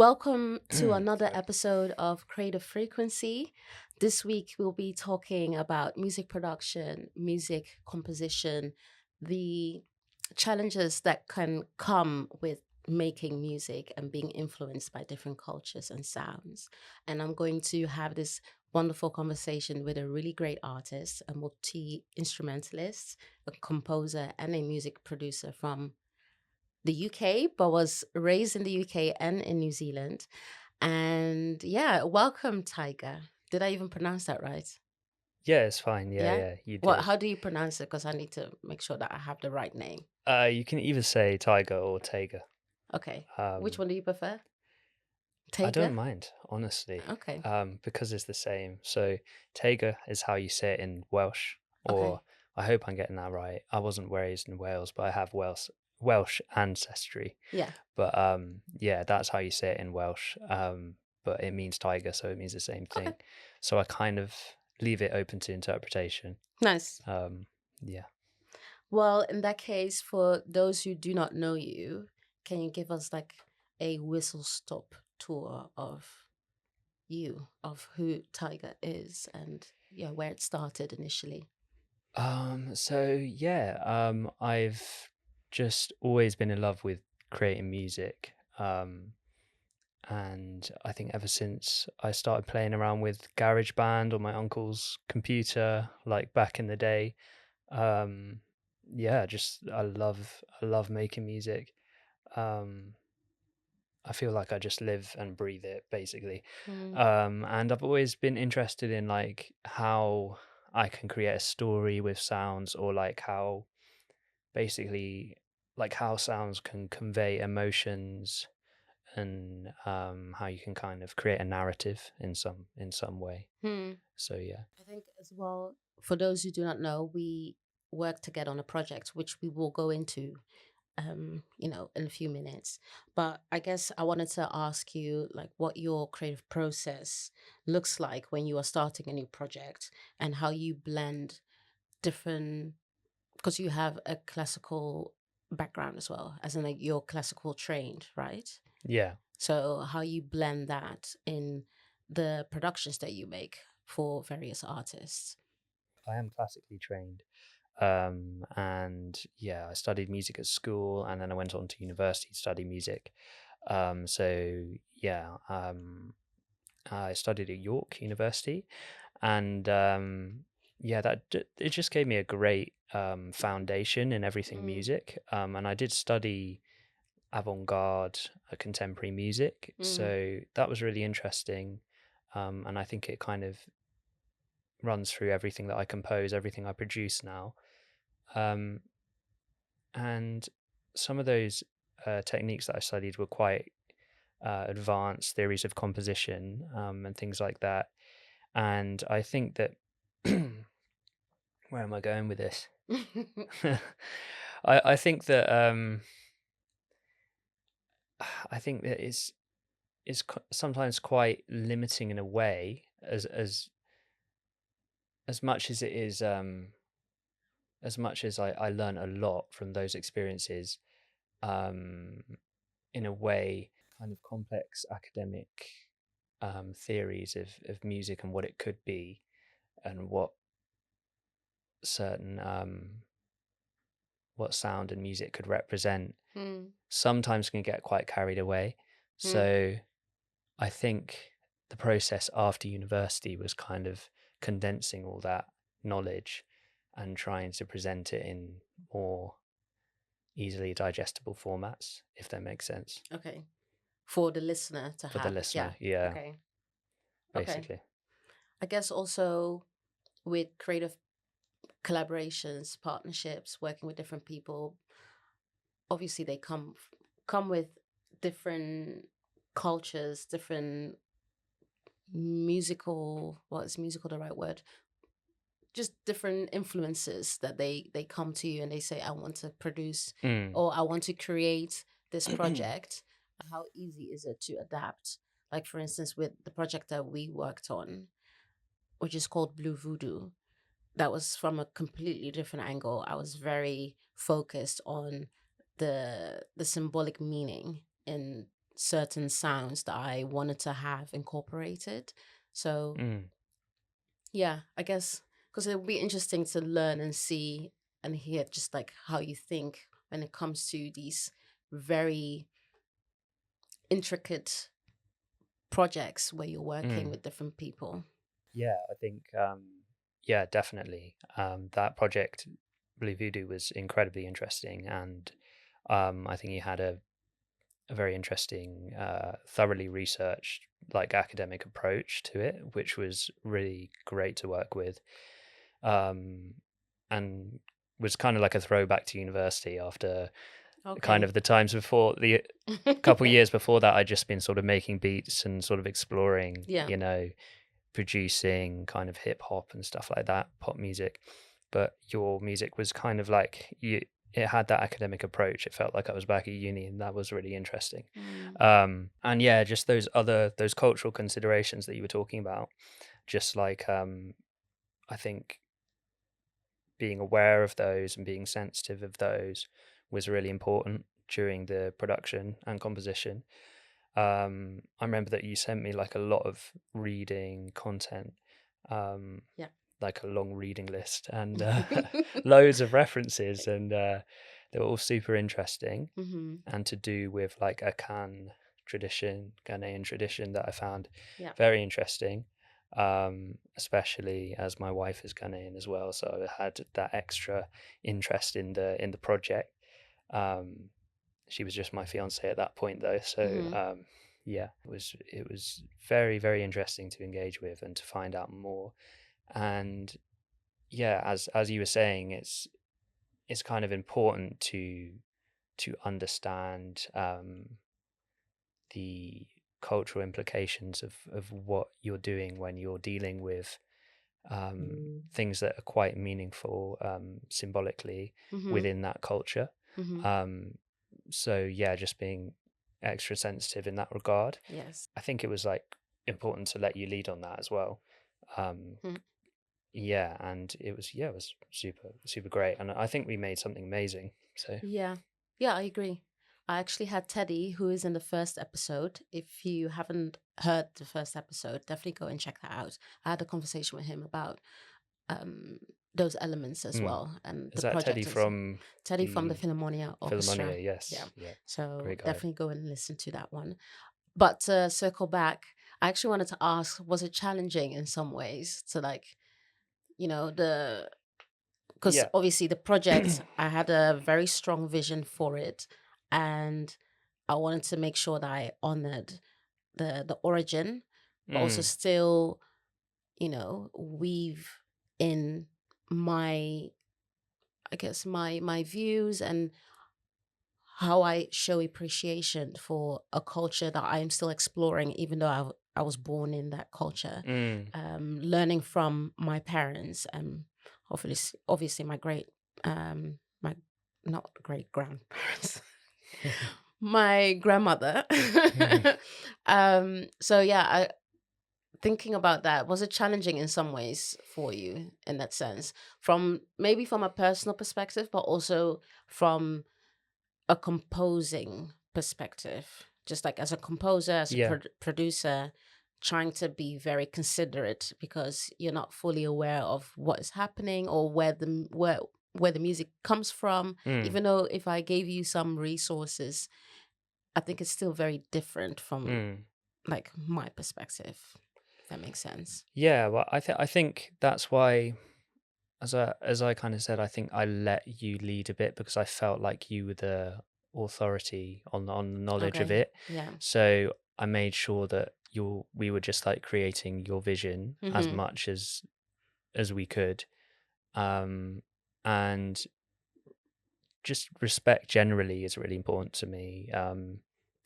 Welcome to another Sorry. episode of Creative Frequency. This week we'll be talking about music production, music composition, the challenges that can come with making music and being influenced by different cultures and sounds. And I'm going to have this wonderful conversation with a really great artist, a multi-instrumentalist, a composer, and a music producer from the UK, but was raised in the UK and in New Zealand. And yeah, welcome, Tiger. Did I even pronounce that right? Yeah, it's fine. Yeah, Yeah. yeah, you What? did. How do you pronounce it? Because I need to make sure that I have the right name. You can either say Tiger or Teigr. Okay. Which Um, one do you prefer? I don't Tiger. mind, honestly, Okay. because it's the same. So Teigr is how you say it in Welsh, or Okay. I hope I'm getting that right. I wasn't raised in Wales, but I have Welsh ancestry. Yeah. But yeah, that's how you say it in Welsh. But it means tiger, so it means the same Okay. thing. So I kind of leave it open to interpretation. Nice. Um, yeah. Well, in that case, for those who do not know you, can you give us like a whistle stop tour of you, of who Tiger is, and yeah, where it started initially? So yeah, I've just always been in love with creating music. And I think ever since I started playing around with GarageBand on my uncle's computer, like back in the day, um, yeah, just I love making music. Um, I feel like I just live and breathe it basically. Mm. And I've always been interested in like how I can create a story with sounds, or like how basically like how sounds can convey emotions, and how you can kind of create a narrative in some way. Hmm. So yeah. I think as well, for those who do not know, we work together on a project which we will go into in a few minutes. But I guess I wanted to ask you like what your creative process looks like when you are starting a new project and how you blend different because you have a classical background as well, as in like you're classical trained, right? Yeah, So how you blend that in the productions that you make for various artists. I am classically trained. And yeah, I studied music at school, and then I went on to university to study music. So yeah, I studied at York University, and yeah, it just gave me a great foundation in everything Mm, music. And I did study avant-garde, contemporary music, mm, so that was really interesting. And I think it kind of runs through everything that I compose, everything I produce now. Um, and some of those techniques that I studied were quite advanced theories of composition, and things like that. And I think that where am I going with this? I think that I think that sometimes quite limiting in a way, as much as it is, as much as I learn a lot from those experiences. Um, in a way, kind of complex academic theories of music and what it could be, and certain what sound and music could represent, mm, sometimes can get quite carried away. mm. So I think the process after university was kind of condensing all that knowledge and trying to present it in more easily digestible formats, if that makes sense, Okay. For the listener to for the have. Yeah. listener. Yeah, Okay. Okay. basically. I guess also with creative collaborations, partnerships, working with different people, obviously they come with different cultures, different musical, what is musical the right word? Just different influences that they come to you and they say, I want to produce Mm. or I want to create this project. How easy is it to adapt? Like for instance, with the project that we worked on, which is called Blue Voodoo, that was from a completely different angle. I was very focused on the symbolic meaning in certain sounds that I wanted to have incorporated. So Mm. yeah, I guess because it would be interesting to learn and see and hear just like how you think when it comes to these very intricate projects where you're working Mm. with different people. Yeah, I think yeah, definitely. That project Blue Voodoo was incredibly interesting, and I think you had a very interesting, thoroughly researched, like academic approach to it, which was really great to work with, um, and was kind of like a throwback to university after kind Okay. of the times before the couple years before that. I'd just been sort of making beats and sort of exploring, Yeah. producing kind of hip hop and stuff like that, pop music. But your music was kind of like it had that academic approach. It felt like I was back at uni, and that was really interesting. Mm. And yeah, just those cultural considerations that you were talking about, just like I think being aware of those and being sensitive of those was really important during the production and composition. I remember that you sent me like a lot of reading content, um, Yeah. like a long reading list, and loads of references, and they were all super interesting Mm-hmm. and to do with like a Ghanaian tradition that I found Yeah. very interesting. Especially as my wife is Ghanaian as well, so I had that extra interest in the project. Um, she was just my fiance at that point though, so Mm-hmm. yeah, it was very, very interesting to engage with and to find out more. And yeah, as you were saying, it's kind of important to understand the cultural implications of what you're doing when you're dealing with things that are quite meaningful symbolically Mm-hmm. within that culture. Mm-hmm. Um, so yeah, just being extra sensitive in that regard. Yes. I think it was like important to let you lead on that as well. Um, Mm. yeah, and it was super, super great, and I think we made something amazing. So Yeah. Yeah, I agree. I actually had Teddy, who is in the first episode. If you haven't heard the first episode, definitely go and check that out. I had a conversation with him about um, those elements as mm. well and Is the that Teddy project. And so from Teddy from the the Philharmonia Orchestra. Philharmonia? Yeah. Yes, yeah, So great guy. definitely go and listen to that one. But to circle back, I actually wanted to ask, was it challenging in some ways to like, the because Yeah. obviously the project, I had a very strong vision for it, and I wanted to make sure that I honored the origin, but also Mm, still, weave in my, I guess, my views and how I show appreciation for a culture that I am still exploring, even though I was born in that culture. mm. Learning from my parents and obviously my not great grandparents, my grandmother. So yeah, thinking about that, was it challenging in some ways for you in that sense, from maybe from a personal perspective, but also from a composing perspective, just like as a composer, as a Yeah. producer, trying to be very considerate because you're not fully aware of what is happening or where the music comes from. Mm, Even though if I gave you some resources, I think it's still very different from mm. like my perspective. If that makes sense. Yeah, well, I think that's why, as I kind of said, I think I let you lead a bit because I felt like you were the authority on the knowledge of Okay. it. Yeah. So I made sure that we were just like creating your vision as Mm-hmm. much as we could, um, and just respect generally is really important to me.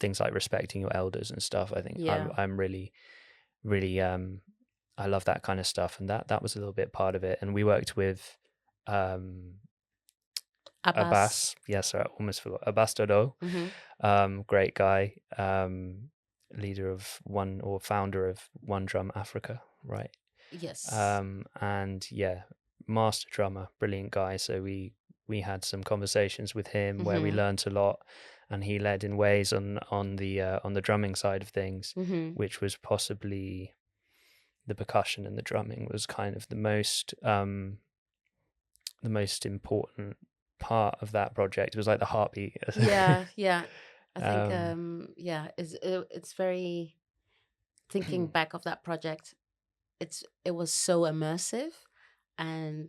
Things like respecting your elders and stuff. I think I'm Yeah. I'm really, really I love that kind of stuff, and that was a little bit part of it. And we worked with um Abbas. Abbas. Yes, I almost forgot. Abbas Dodo, Mm-hmm. great guy, leader of one or founder of One Drum Africa, right? Yes. And yeah, master drummer, brilliant guy. So we had some conversations with him where we Mm-hmm. learned a lot, and he led in ways on the drumming side of things, Mm-hmm. which was possibly the percussion and the drumming was kind of the most important part of that project. It was like the heartbeat. Yeah, yeah. I think um yeah, it's very, thinking back of that project, it was so immersive, and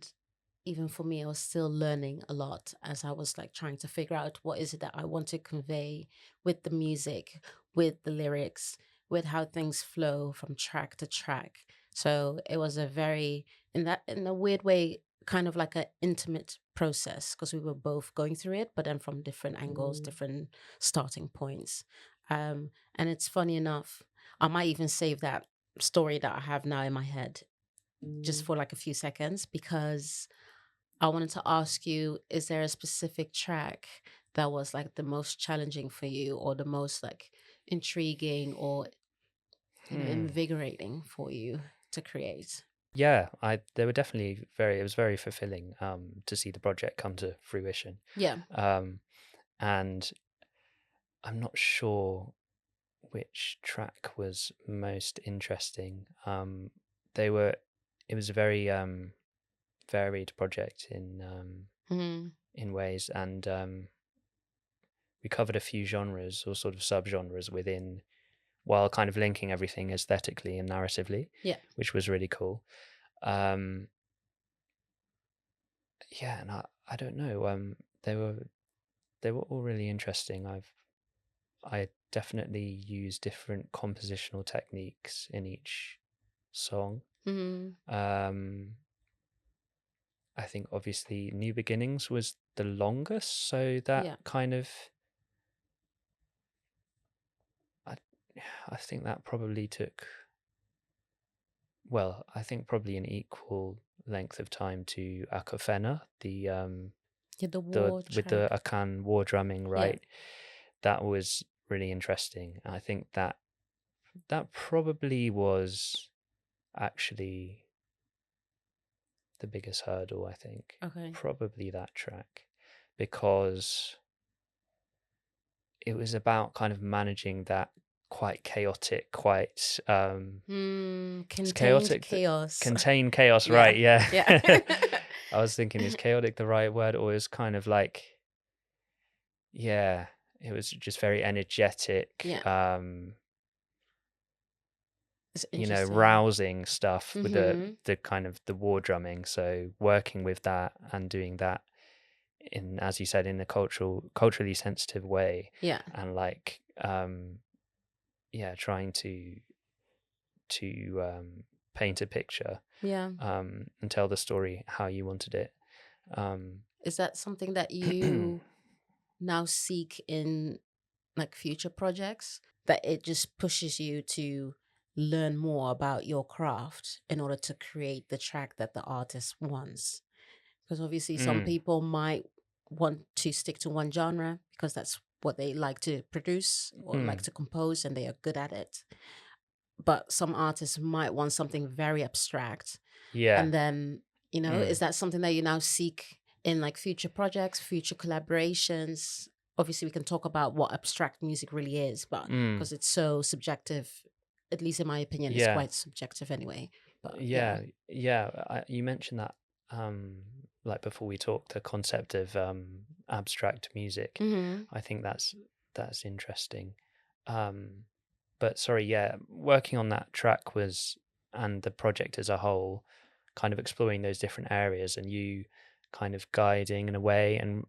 even for me I was still learning a lot as I was like trying to figure out what is it that I want to convey with the music, with the lyrics, with how things flow from track to track. So it was a very, in a weird way, kind of like an intimate process, because we were both going through it, but then from different angles, different starting points. And it's funny enough, I might even save that story that I have now in my head just for like a few seconds, because I wanted to ask you, is there a specific track that was like the most challenging for you, or the most like intriguing, or invigorating for you to create? yeah, they were definitely very, it was very fulfilling to see the project come to fruition. Yeah. um and I'm not sure which track was most interesting. They were It was a very varied project Mm-hmm. in ways, and we covered a few genres or sort of subgenres within, while kind of linking everything aesthetically and narratively, Yeah. which was really cool. um yeah, and I don't know, they were all really interesting. I definitely use different compositional techniques in each song. Mm-hmm. um I think obviously New Beginnings was the longest, so that Yeah. kind of, I, I think that probably took, well, I think probably an equal length of time to Akofena, Yeah, the the war with the track. Akan war drumming, Yeah. right? That was really interesting. I think that probably was actually the biggest hurdle, I think. Okay. Probably that track, because it was about kind of managing that quite chaotic, quite it's Contained chaotic, chaos. contain chaos, Yeah. right? Yeah. Yeah. I was thinking, is chaotic the right word, or is kind of like, yeah, it was just very energetic, Yeah. It's interesting. rousing stuff with Mm-hmm. the kind of the war drumming. So working with that and doing that in, as you said, in a culturally sensitive way, Yeah. and like yeah, trying to paint a picture, Yeah. and tell the story how you wanted it. Um, Is that something that you now seek in like future projects, that it just pushes you to learn more about your craft in order to create the track that the artist wants? Because obviously some mm, people might want to stick to one genre because that's what they like to produce or like mm, to compose, and they are good at it. But some artists might want something very abstract. yeah. And then, is Mm, that something that you now seek in like future projects, future collaborations? Obviously, we can talk about what abstract music really is, but mm, because it's so subjective, at least in my opinion, it's yeah. quite subjective anyway. But yeah. Yeah. You mentioned that, like before we talked, the concept of abstract music. Mm-hmm. I think that's interesting. Um, but sorry, yeah, working on that track was, and the project as a whole, kind of exploring those different areas, and you kind of guiding in a way, and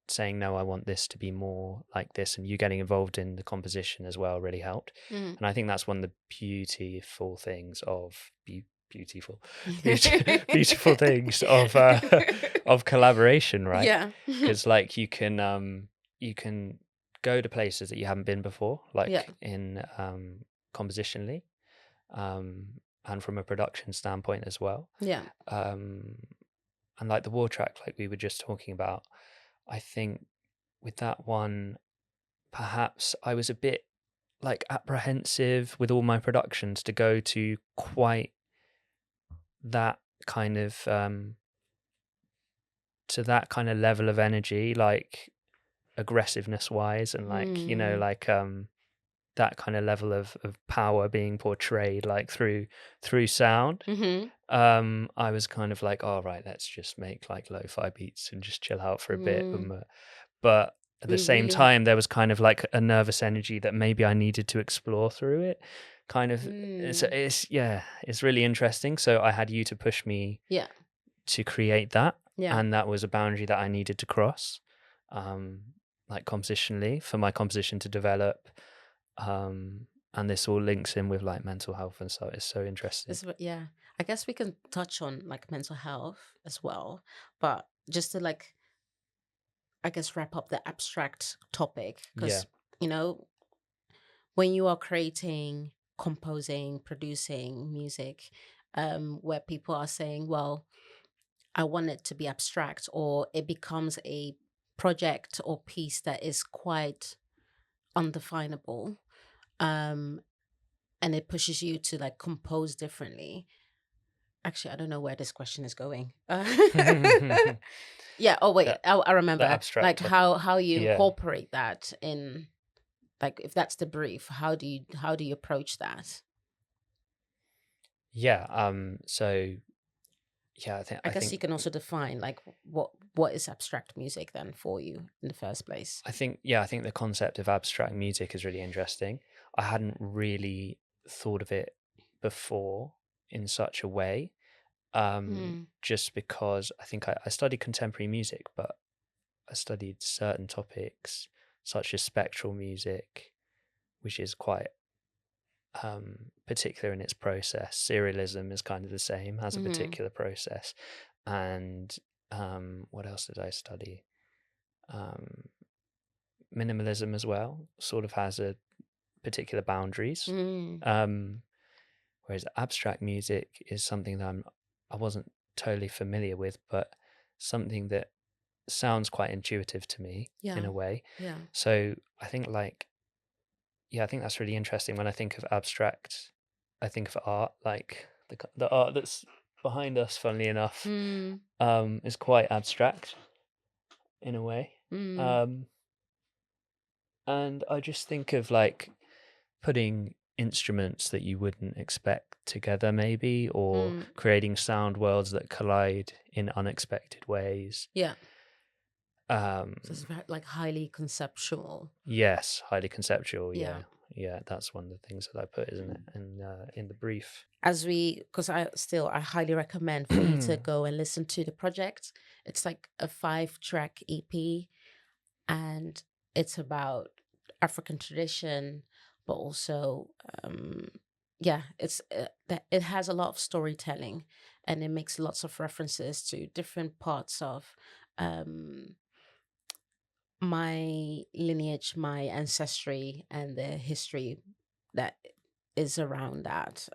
saying, no, I want this to be more like this, and you getting involved in the composition as well really helped. Mm-hmm. And I think that's one of the beautiful things of beautiful beautiful things of collaboration, right? Yeah. Because like you can go to places that you haven't been before, Yeah. like in compositionally, um, and from a production standpoint as well. Yeah. Um, and like the war track, like we were just talking about, I think with that one, perhaps I was a bit like apprehensive with all my productions to go to quite that kind of to that kind of level of energy, like aggressiveness wise, and like, you know, Mm. like that kind of level of power being portrayed like through sound. Mm-hmm. I was kind of like, all right, let's just make like lo-fi beats and just chill out for a bit. Mm. But at the We same really. time, there was kind of like a nervous energy that maybe I needed to explore through it. Kind of, Mm. it's really interesting. So I had you to push me Yeah. to create that, Yeah. and that was a boundary that I needed to cross, um, like compositionally, for my composition to develop. And this all links in with like mental health, and so it's so interesting. Yeah. I guess we can touch on like mental health as well, but just to like, I guess, wrap up the abstract topic, Yeah. because you know when you are creating, composing, producing music, where people are saying, well, I want it to be abstract, or it becomes a project or piece that is quite undefinable, um, and it pushes you to like compose differently. Actually, I don't know where this question is going. the Yeah. Oh wait, I remember. abstract Like topic. how you Yeah. incorporate that in, like, if that's the brief, how do you approach that? Yeah. So yeah, I I guess you think can also define like what is abstract music then for you in the first place. I think the concept of abstract music is really interesting. I hadn't really thought of it before in such a way. Mm. Just because I think I studied contemporary music, but I studied certain topics such as spectral music, which is quite particular in its process. Serialism is kind of the same, has a Mm-hmm. particular process. And what else did I study? Um, Minimalism as well, sort of has a particular boundaries. Mm. Um, Whereas abstract music is something that I wasn't totally familiar with, but something that sounds quite intuitive to me in Yeah. a way. Yeah. So I think like, yeah, I think that's really interesting. When I think of abstract, I think of art, like the art that's behind us, funnily enough, Mm. is quite abstract in a way. Mm. Um, and I just think of like putting instruments that you wouldn't expect together, maybe, or Mm. creating sound worlds that collide in unexpected ways. Yeah. Um, So it's very, like, highly conceptual. yes, highly conceptual. Yeah. Yeah, yeah, that's one of the things that I put, isn't it, in the brief. As we, because I highly recommend for you to go and listen to the project. It's like a 5-track EP, and it's about African tradition, but also, yeah, it's that it has a lot of storytelling, and it makes lots of references to different parts of, um, my lineage, my ancestry, and the history that is around that.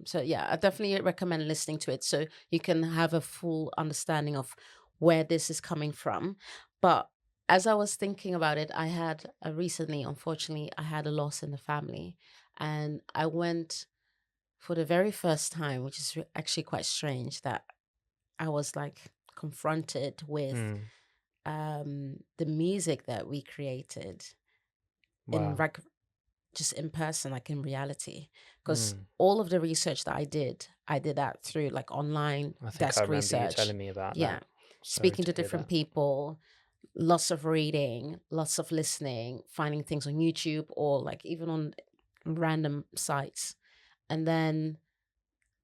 So yeah, I definitely recommend listening to it so you can have a full understanding of where this is coming from. But as I was thinking about it, I had recently, unfortunately, I had a loss in the family, and I went for the very first time, which is actually quite strange that I was like confronted with Mm, the music that we created in wow. just in person, like in reality. Because Mm. all of the research that I did that through like online I think I desk remember you research. telling me about Yeah. that. Sorry Speaking to to hear different that. people, lots of reading, lots of listening, finding things on YouTube or like even on random sites. And then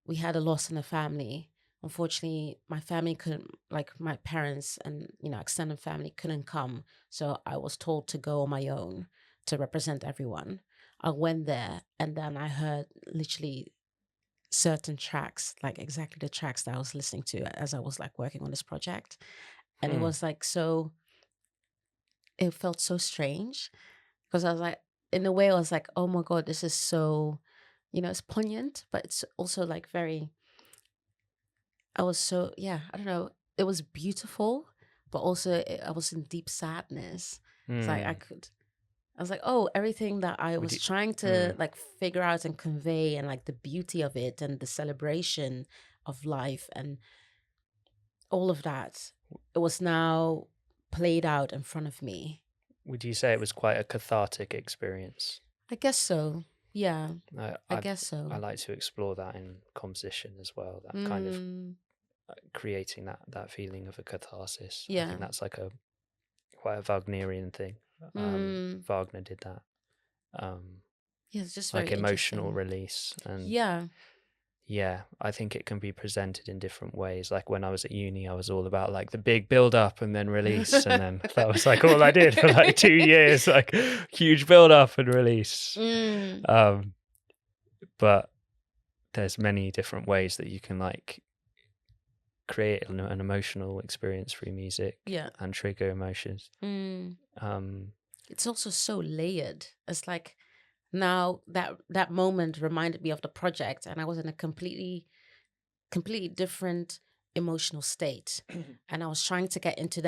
we had a loss in the family. Unfortunately, my family couldn't, like my parents and, extended family couldn't come. So I was told to go on my own to represent everyone. I went there and then I heard literally certain tracks, like exactly the tracks that I was listening to as I was like working on this project. And it Hmm. was like it felt so strange because I was like, in a way, I was like, oh my God, this is so, it's poignant, but it's also like very, I was so, yeah, I don't know. It was beautiful, but also I was in deep sadness. It's like Hmm. I was like, oh, everything that I Would was you? trying Mm. to like figure out and convey, and like the beauty of it and the celebration of life and all of that, it was now played out in front of me. would you say it was quite a cathartic experience? I guess so. Yeah, I I I've, guess so. I like to explore that in composition as well. That kind of Mm, creating that feeling of a catharsis. I yeah. think that's like a quite a Wagnerian thing. Mm, Wagner did that. Um, yeah, it's just very like emotional interesting. release, and Yeah. yeah, I think it can be presented in different ways. Like when I was at uni, I was all about like the big build up and then release, and then that was like all I did for like 2 years, like huge build up and release. Mm, Um, but there's many different ways that you can like create an emotional experience through music yeah. and trigger emotions. Mm. Um, It's also so layered. It's like now that moment reminded me of the project, and I was in a completely different emotional state, and I was trying to get into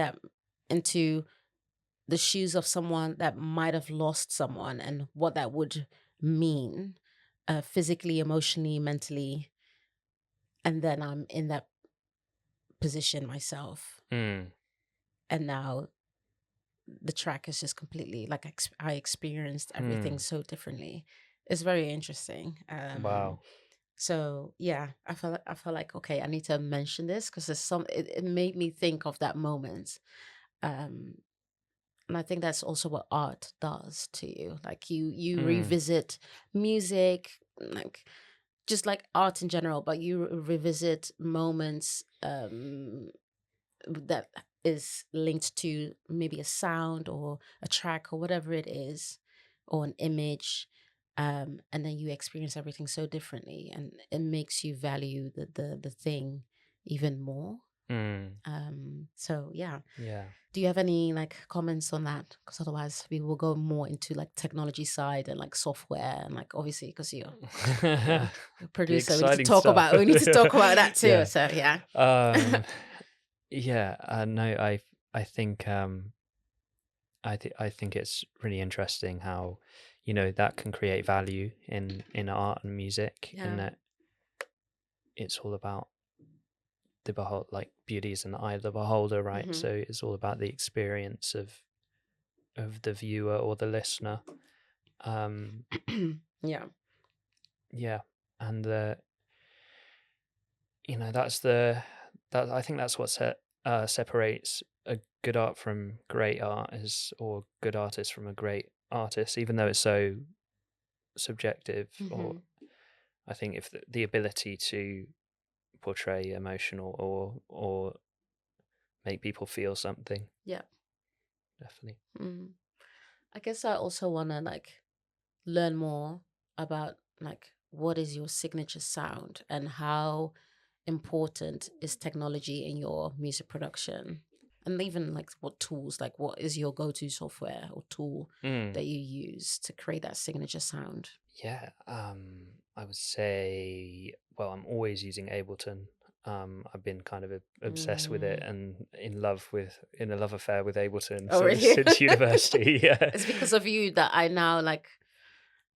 the shoes of someone that might have lost someone and what that would mean, physically, emotionally, mentally, and then I'm in that position myself, mm, and now the track is just completely like I experienced everything mm, so differently. It's very interesting. wow. So yeah, I felt like okay, I need to mention this because it made me think of that moment. Um, and I think that's also what art does to you. Like you Mm, revisit music, like just like art in general, but you revisit moments that is linked to maybe a sound or a track or whatever it is, or an image. And then you experience everything so differently, and it makes you value the thing even more. mm, So yeah. yeah. Do you have any like comments on that? Because otherwise we will go more into like technology side and like software and like obviously because you're a The producer, exciting stuff. we need to talk about that too. Yeah. So yeah. Um, yeah. No, I think I think it's really interesting how, that can create value in art and music, in Yeah. that it's all about the behold, like beauty is in the eye of the beholder, right? Hmm. So it's all about the experience of the viewer or the listener. Um, Yeah. yeah, and that's that I think that's what separates a good art from great art, is or good artist from a great artist, even though it's so subjective. Or Hmm. I think if the ability to portray emotional or make people feel something, Yeah. definitely. Mm. I guess I also want to like learn more about like what is your signature sound and how important is technology in your music production, and even like what tools, like what is your go-to software or tool Mm. that you use to create that signature sound. Yeah, I would say, well, I'm always using Ableton. I've been kind of obsessed with it Mm. and in a love affair with Ableton Oh since really? since university. Yeah. It's because of you that I now like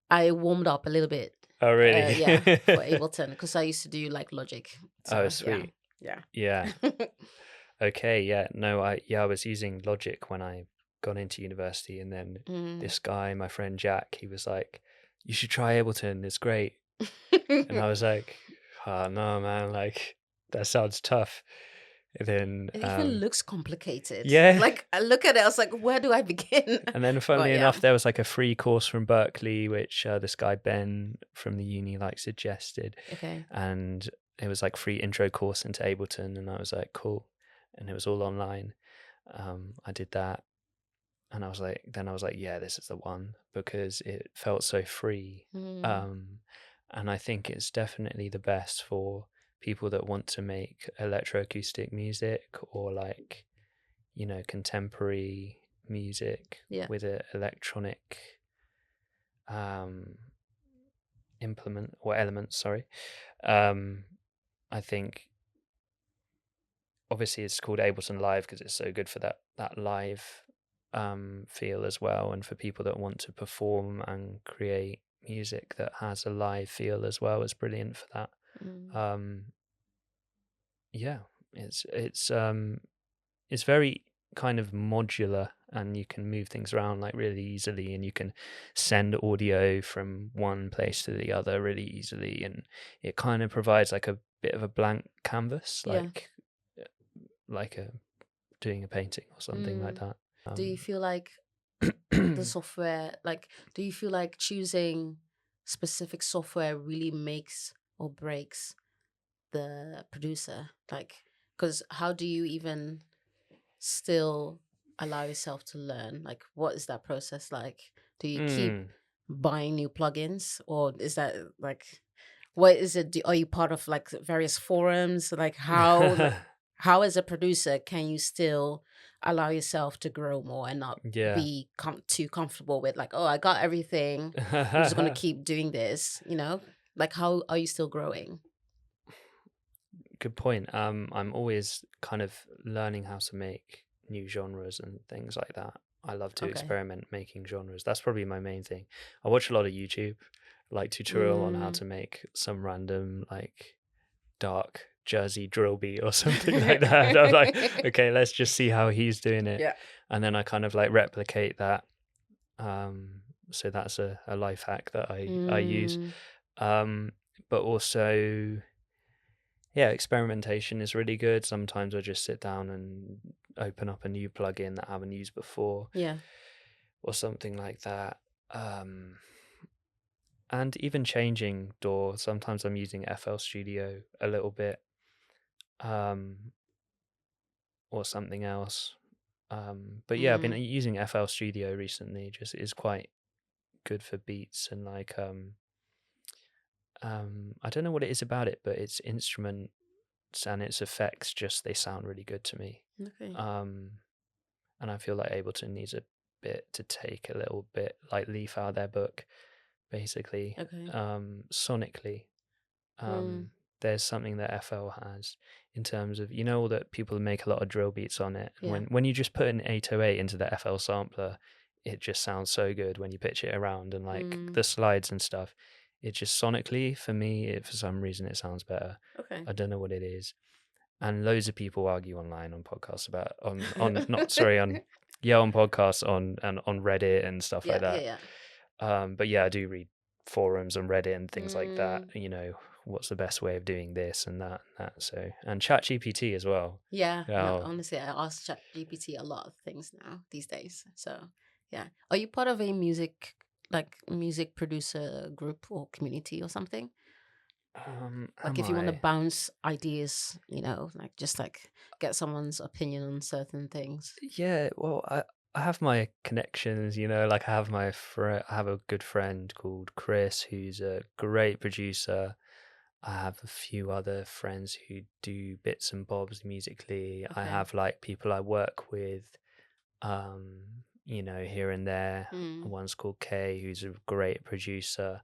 I warmed up a little bit. Oh, really? Yeah, for Ableton because I used to do like Logic. Oh, So yeah, sweet. yeah. Yeah. Okay. Yeah. No, I was using Logic when I got into university, and then Mm. this guy, my friend Jack, he was like, "You should try Ableton. It's great." And I was like, "Oh no, man! Like that sounds tough." And then, It even looks complicated. yeah. Like I look at it, I was like, where do I begin? And then, But funnily yeah, enough, there was like a free course from Berkeley, which this guy Ben from the uni like suggested, okay. and it was like free intro course into Ableton, and I was like, cool, and it was all online. I did that, and I was like, yeah, this is the one, because it felt so free. Mm. Um, and I think it's definitely the best for people that want to make electroacoustic music, or like, contemporary music Yeah. with an electronic um, implement or element. Sorry, um, I think obviously it's called Ableton Live because it's so good for that live feel as well, and for people that want to perform and create music that has a live feel as well, it's brilliant for that. Mm. Um, yeah, it's very kind of modular, and you can move things around like really easily, and you can send audio from one place to the other really easily, and it kind of provides like a bit of a blank canvas, Yeah. like doing a painting or something like Mm. that. Do you feel like the software, like, do you feel like choosing specific software really makes or breaks the producer? Like, because how do you even still allow yourself to learn? Like, what is that process like? Do you keep Mm. buying new plugins, or is that like, what is it? Are you part of like various forums? Like, how as a producer can you still allow yourself to grow more and not Yeah. be too comfortable with like, oh, I got everything, I'm just gonna keep doing this, you know? Like, how are you still growing? Good point. I'm always kind of learning how to make new genres and things like that. I love to Okay. experiment making genres. That's probably my main thing. I watch a lot of YouTube, like tutorial on how Mm. to make some random like dark Jersey drill beat or something like that. I was like, okay, let's just see how he's doing it. Yeah. And then I kind of like replicate that. So that's a life hack that I use. Mm. But also, yeah, experimentation is really good. Sometimes I just sit down and open up a new plugin that I haven't used before Yeah. or something like that. And even changing DAW. Sometimes I'm using FL Studio a little bit, or something else. But yeah, I've been Mm. using FL Studio recently. Just is quite good for beats and like I don't know what it is about it, but its instruments and its effects just they sound really good to me. Okay. Um, and I feel like Ableton needs a bit to take a little bit like leaf out of their book, basically. Okay. Sonically, Mm. there's something that FL has in terms of all that people make a lot of drill beats on it, and Yeah. when you just put an 808 into the FL sampler, it just sounds so good when you pitch it around and like Mm. the slides and stuff. It just sonically for me, for some reason, it sounds better. Okay. I don't know what it is, and loads of people argue online on podcasts about on not sorry on on podcasts on Reddit and stuff like Yeah, yeah, that. yeah. But yeah, I do read forums on Reddit and things like that. Mm. What's the best way of doing this and that and that. So, and ChatGPT as well. Yeah, no, Oh, honestly, I ask ChatGPT a lot of things now these days. So, yeah. Are you part of a music producer group or community or something? Like am if you want to I? bounce ideas, like just like get someone's opinion on certain things. Yeah, well, I have my connections, like I have a good friend called Chris who's a great producer. I have a few other friends who do bits and bobs musically. I Okay. have like people I work with, here and there. Mm. One's called Kay, who's a great producer.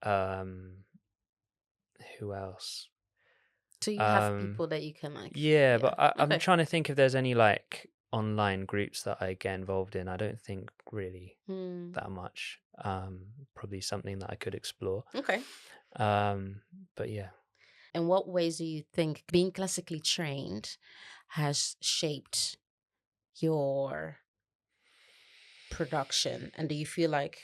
Um, who else? So you have Um, people that you can like, yeah, yeah. but I'm Okay. trying to think if there's any like online groups that I get involved in. I don't think really Mm. that much. Probably something that I could explore. Okay. Um, but yeah. In what ways do you think being classically trained has shaped your production? And do you feel like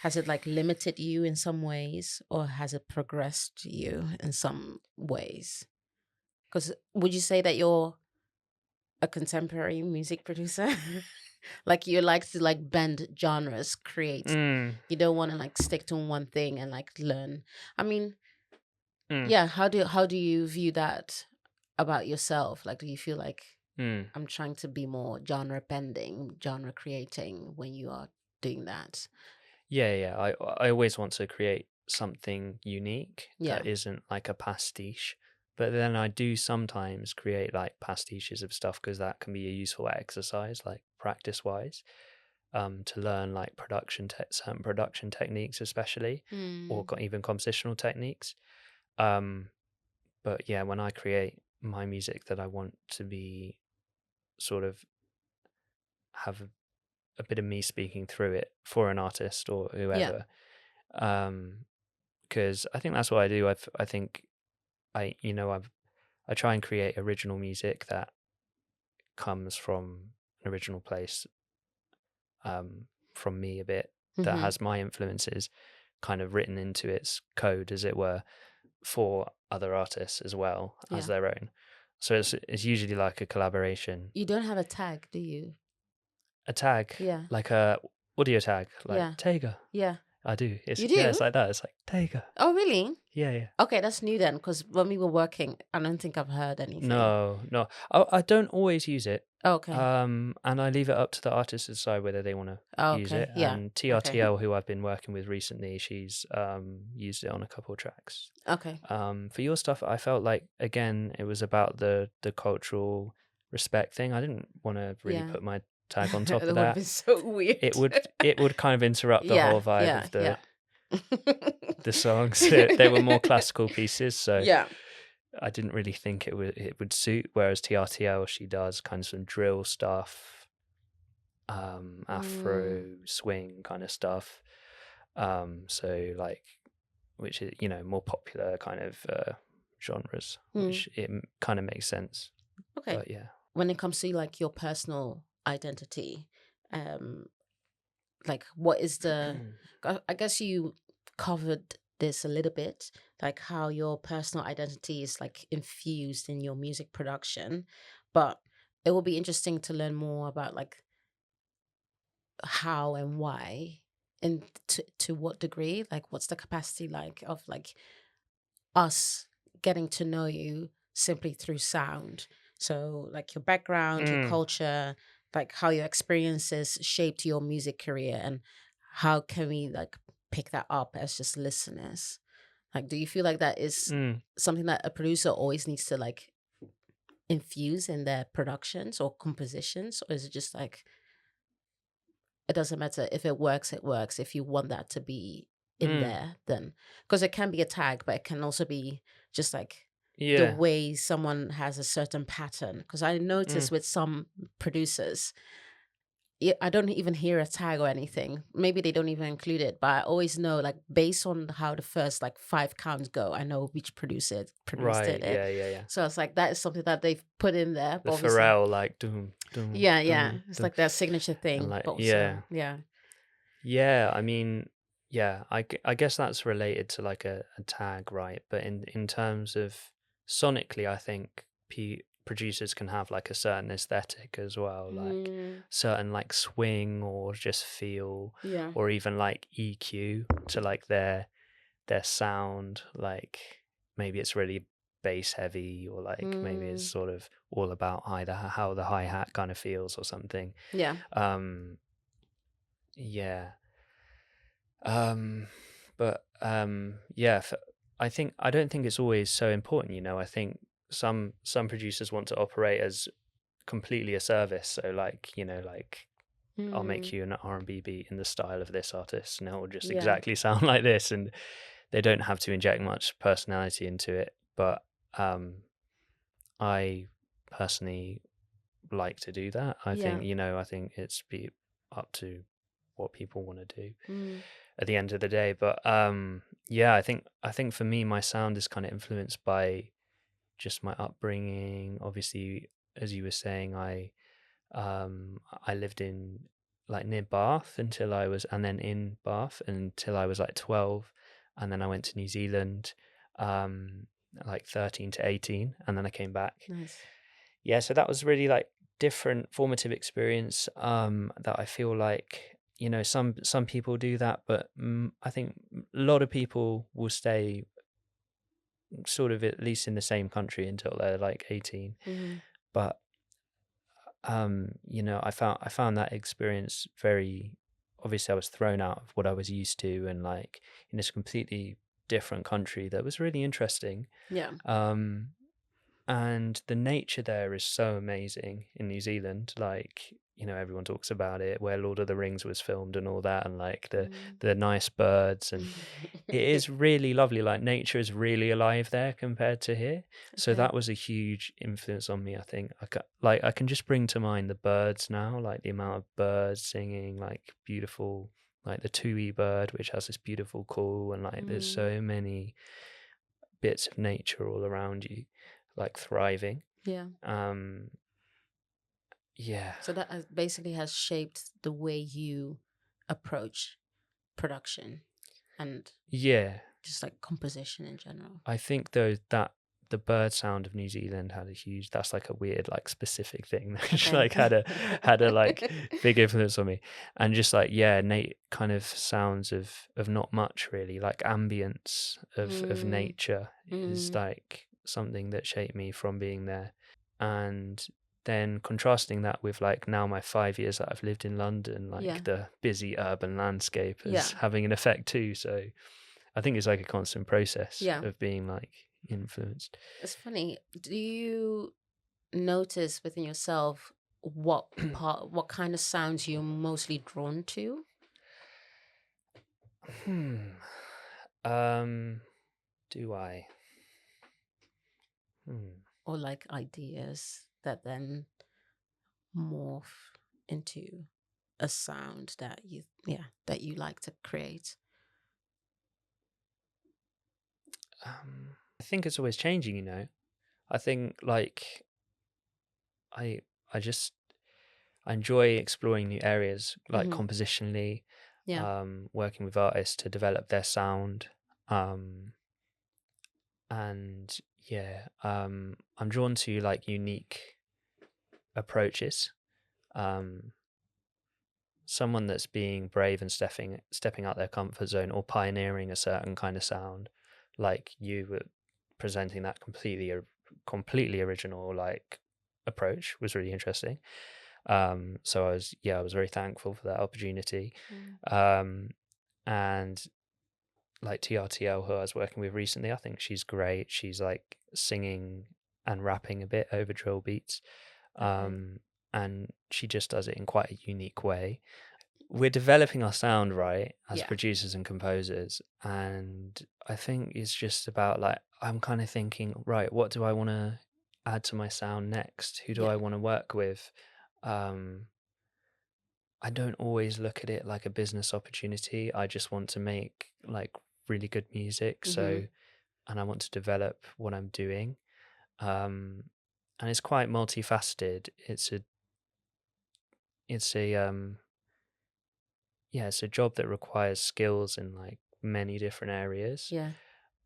has it like limited you in some ways or has it progressed you in some ways? Because would you say that you're a contemporary music producer? Like you like to like bend genres, create. Mm, You don't want to like stick to one thing and like learn. I mean, mm, yeah, how do you view that about yourself? Like do you feel like mm. I'm trying to be more genre bending, genre creating when you are doing that? Yeah. I always want to create something unique Yeah. that isn't like a pastiche. But then I do sometimes create like pastiches of stuff because that can be a useful exercise, like practice wise, to learn like certain production techniques, especially, or Mm. even compositional techniques. Um, but yeah, when I create my music that I want to be sort of have a bit of me speaking through it for an artist or Yeah. whoever, because I think that's what I do. I think I try and create original music that comes from an original place, from me a bit, that Mm-hmm. has my influences kind of written into its code, as it were, for other artists as well as Yeah. their own. So it's usually like a collaboration. You don't have a tag, do you? A tag, Yeah. like a audio tag, like Yeah. Teigr. Yeah. I do. You It's do? like that. It's like Teigr. Oh, really? Yeah, yeah. Okay, that's new then, because when we were working, I don't think I've heard anything. No. I don't always use it. Okay. And I leave it up to the artist to decide whether they want to Oh, use okay. it. Yeah. And Okay. TRTL, who I've been working with recently, she's used it on a couple of tracks. Okay. For your stuff, I felt like, again, it was about the cultural respect thing. I didn't want to really Yeah. put my tag on top of That would have that. been so weird. It would kind of interrupt the Yeah. whole vibe Yeah. of Yeah. the songs. They were more classical pieces, so Yeah. I didn't really think it would suit. Whereas TRTL, she does kind of some drill stuff, Afro swing kind of stuff. So like, which is, more popular kind of genres, which it kind of makes sense. Okay. But yeah. When it comes to like your personal identity, um, like what is the? I guess you covered this a little bit, like how your personal identity is like infused in your music production, but it will be interesting to learn more about like how and why and to what degree, like what's the capacity like of like us getting to know you simply through sound. So like your background, your Mm, culture, like how your experiences shaped your music career, and how can we like pick that up as just listeners. Like, do you feel like that is mm, something that a producer always needs to like infuse in their productions or compositions, or is it just like it doesn't matter if it works, it works. If you want that to be in mm. there, then because it can be a tag, but it can also be just like the Yeah. way someone has a certain pattern. Because I notice Mm, with some producers, I don't even hear a tag or anything. Maybe they don't even include it, but I always know, like, based on how the first like 5 counts go, I know which producer right. did it. Yeah. So it's like that is something that they've put in there. The But obviously, Pharrell, like doom, doom, yeah, doom, it's doom, like their signature and thing. like, But yeah. also, yeah, Yeah, I mean, yeah, I guess that's related to like a tag, right? But in terms of sonically, I think producers can have like a certain aesthetic as well, like mm, certain like swing or just feel, yeah, or even like EQ to like their sound. Like maybe it's really bass heavy, or like maybe it's mm, sort of all about either how the hi-hat kind of feels or something. yeah, Um, yeah. Um, but yeah, I don't think it's always so important. I think some producers want to operate as completely a service. So like, like I'll make mm, you an R&B beat in the style of this artist, and it will just yeah, exactly sound like this, and they don't have to inject much personality into it. But I personally like to do that. yeah, I think it's be up to what people want to do mm, at the end of the day. But yeah, I think for me, my sound is kind of influenced by just my upbringing. Obviously, as you were saying, I lived in like near Bath and then in Bath until I was like 12, and then I went to New Zealand, um, like 13 to 18, and then I came back. nice, Yeah, so that was really like different formative experience, that I feel like, some people do that, but I think a lot of people will stay sort of at least in the same country until they're like 18. mm, But I found that experience very, obviously I was thrown out of what I was used to, and like in this completely different country that was really interesting. yeah, Um and the nature there is so amazing in New Zealand. Like, everyone talks about it, where Lord of the Rings was filmed and all that, and like the mm. the nice birds, and it is really lovely. Like nature is really alive there compared to here. So Okay, that was a huge influence on me. I think I can just bring to mind the birds now, like the amount of birds singing, like beautiful, like the tui bird, which has this beautiful call, and like there's mm, so many bits of nature all around you, like thriving. yeah, Um, Yeah. So that basically has shaped the way you approach production and Yeah. just like composition in general. I think though that the bird sound of New Zealand had a huge, that's like a weird like specific thing that just Okay. like had a like big influence on me. And just like, yeah, kind of sounds of not much really, like ambience of Mm, nature is mm, like something that shaped me from being there. And then contrasting that with like now my 5 years that I've lived in London, yeah. like the busy urban landscape Yeah. is having an effect too. So I think it's like a constant process Yeah. of being like influenced. It's funny. Do you notice within yourself what kind of sounds you're mostly drawn to? Hmm. Um, do I? Hmm. Or like ideas that then morph into a sound that you like to create? I think it's always changing, you know. I think like I I just I enjoy exploring new areas like Mm-hmm. compositionally, Yeah. working with artists to develop their sound. Um, and yeah, I'm drawn to like unique approaches. Um, Someone that's being brave and stepping out their comfort zone or pioneering a certain kind of sound, like you were presenting that completely original like approach was really interesting. So I was very thankful for that opportunity. Mm. um and like TRTL, who I was working with recently, I think she's great. She's like singing and rapping a bit over drill beats. Okay. And she just does it in quite a unique way. We're developing our sound, right, as Yeah. producers and composers, and I think it's just about like I'm kind of thinking, right, what do I want to add to my sound next? Who do Yeah. I want to work with? um I don't always look at it like a business opportunity. I just want to make like really good music. Mm-hmm. So, and I want to develop what I'm doing. um and it's quite multifaceted. It's a yeah, it's a job that requires skills in like many different areas, Yeah.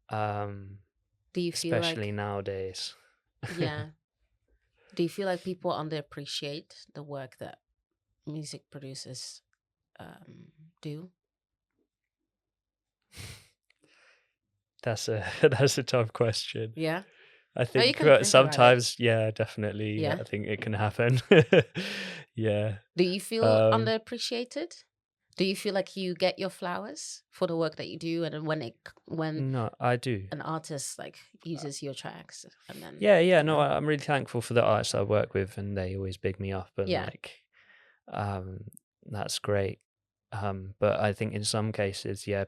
um, Do you feel especially like nowadays. yeah? Do you feel like people underappreciate the work that music producers do? That's a tough question. Yeah. I Oh, you think can think about it. sometimes, yeah, definitely, Yeah. I think it can happen. Yeah. Do you feel Um, underappreciated? Do you feel like you get your flowers for the work that you do, and then when no, I do. an artist like uses your tracks, and then Yeah, yeah. you No, know, I'm really thankful for the artists I work with, and they always big me up and yeah, like, um, that's great. But I think in some cases, yeah,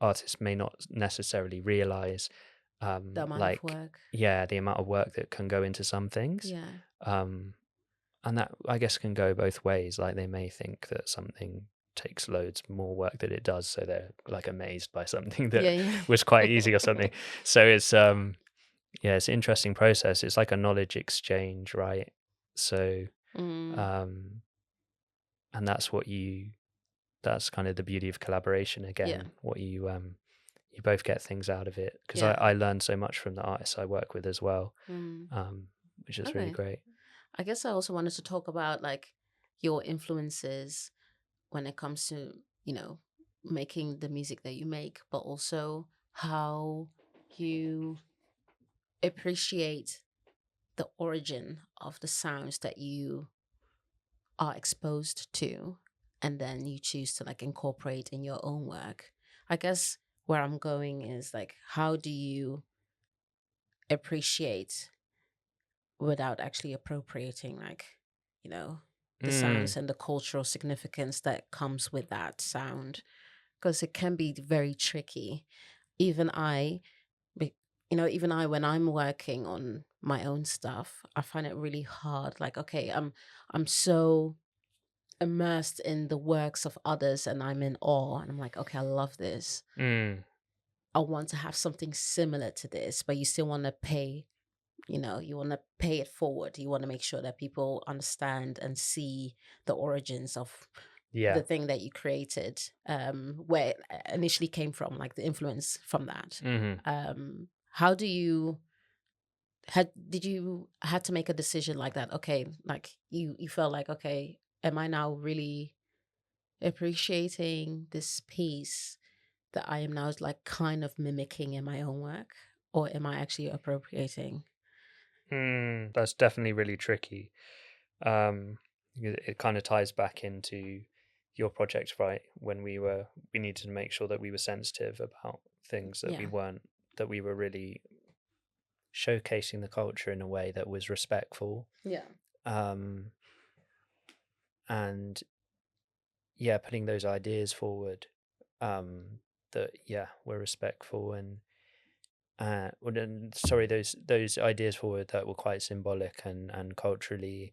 artists may not necessarily realize, the amount of like, work. yeah, the amount of work that can go into some things. Yeah, Um, and that I guess can go both ways. Like they may think that something takes loads more work than it does, so they're like amazed by something that yeah, yeah. was quite easy or something. So it's yeah, it's an interesting process. It's like a knowledge exchange, right? So Mm, um and that's kind of the beauty of collaboration yeah, again. What you both get things out of it, because yeah. I learn so much from the artists I work with as well, Mm, which is really okay. great. I guess I also wanted to talk about like your influences when it comes to, making the music that you make, but also how you appreciate the origin of the sounds that you are exposed to, and then you choose to like incorporate in your own work. I guess where I'm going is like, how do you appreciate without actually appropriating, like, you know, the Mm, sounds and the cultural significance that comes with that sound? Because it can be very tricky. Even I, be- even I, when I'm working on my own stuff, I find it really hard. Like, okay, I'm so immersed in the works of others and I'm in awe, and I'm like, okay, I love this. mm, I want to have something similar to this, but you still want to pay you want to pay it forward. You want to make sure that people understand and see the origins of Yeah. the thing that you created, where it initially came from, like the influence from that. How do you did you had to make a decision like that? Okay, like you felt like, okay, am I now really appreciating this piece that I am now like kind of mimicking in my own work, or am I actually appropriating? That's definitely really tricky. It kind of ties back into your project, right? When we needed to make sure that we were sensitive about things that Yeah, that we were really showcasing the culture in a way that was respectful. yeah, Um, and yeah, putting those ideas forward, that were respectful and sorry, those ideas forward that were quite symbolic and culturally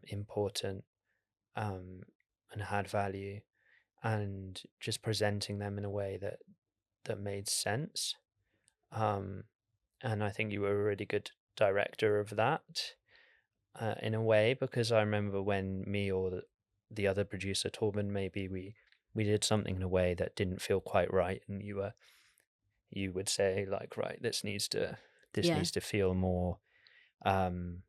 important, um, and had value, and just presenting them in a way that made sense. Um, and I think you were a really good director of that, in a way, because I remember when me or the other producer Torben, maybe we did something in a way that didn't feel quite right, and you would say like, right, this yeah, needs to feel more, um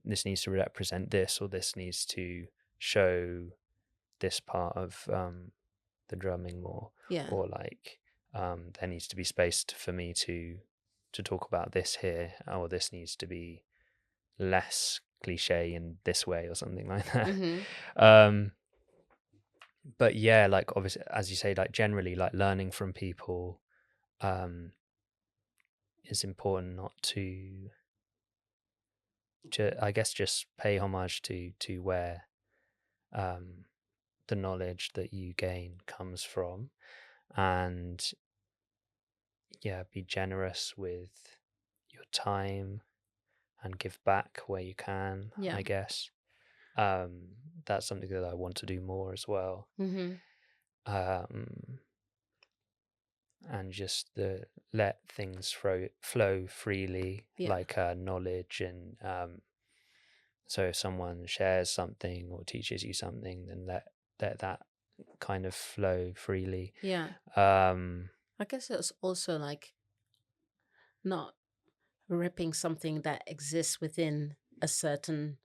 this needs to represent this, or this needs to show this part of the drumming more, yeah, or like, there needs to be space for me to talk about this here, or this needs to be less cliche in this way, or something like that. mm-hmm. um but yeah, like obviously, as you say, like generally, like learning from people, um is important, not to I guess just pay homage to where um the knowledge that you gain comes from, and yeah, be generous with your time and give back where you can, Yeah, I guess. um that's something that I want to do more as well. mm-hmm. um and just let things flow freely, Yeah, like knowledge, and so if someone shares something or teaches you something, then let that kind of flow freely. yeah. um I guess it's also like not ripping something that exists within a certain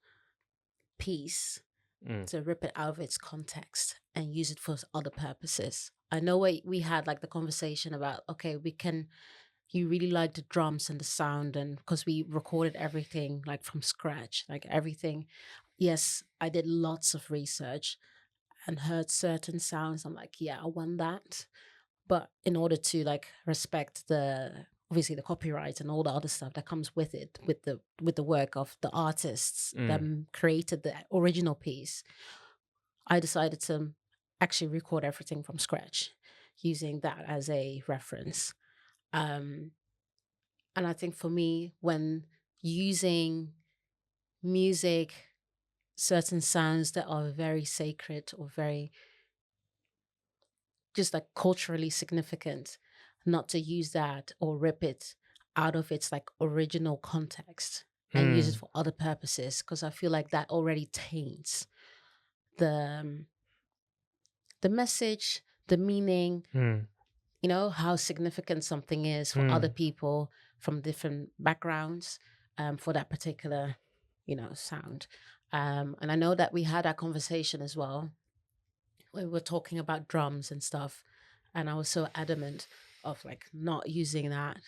piece mm, to rip it out of its context and use it for other purposes. I know we had like the conversation about, okay, you really like the drums and the sound, and because we recorded everything like from scratch, like everything. Yes, I did lots of research and heard certain sounds. I'm like, yeah, I want that. But in order to like respect the obviously the copyright and all the other stuff that comes with it, with the work of the artists that mm, created the original piece, I decided to actually record everything from scratch using that as a reference. Um, and I think for me, when using music, certain sounds that are very sacred or very just like culturally significant, not to use that or rip it out of its like original context and use it mm, for other purposes, because I feel like that already taints the the message, the meaning, mm, how significant something is for other mm. people from different backgrounds, for that particular, sound. And I know that we had that conversation as well. We were talking about drums and stuff, and I was so adamant of like not using that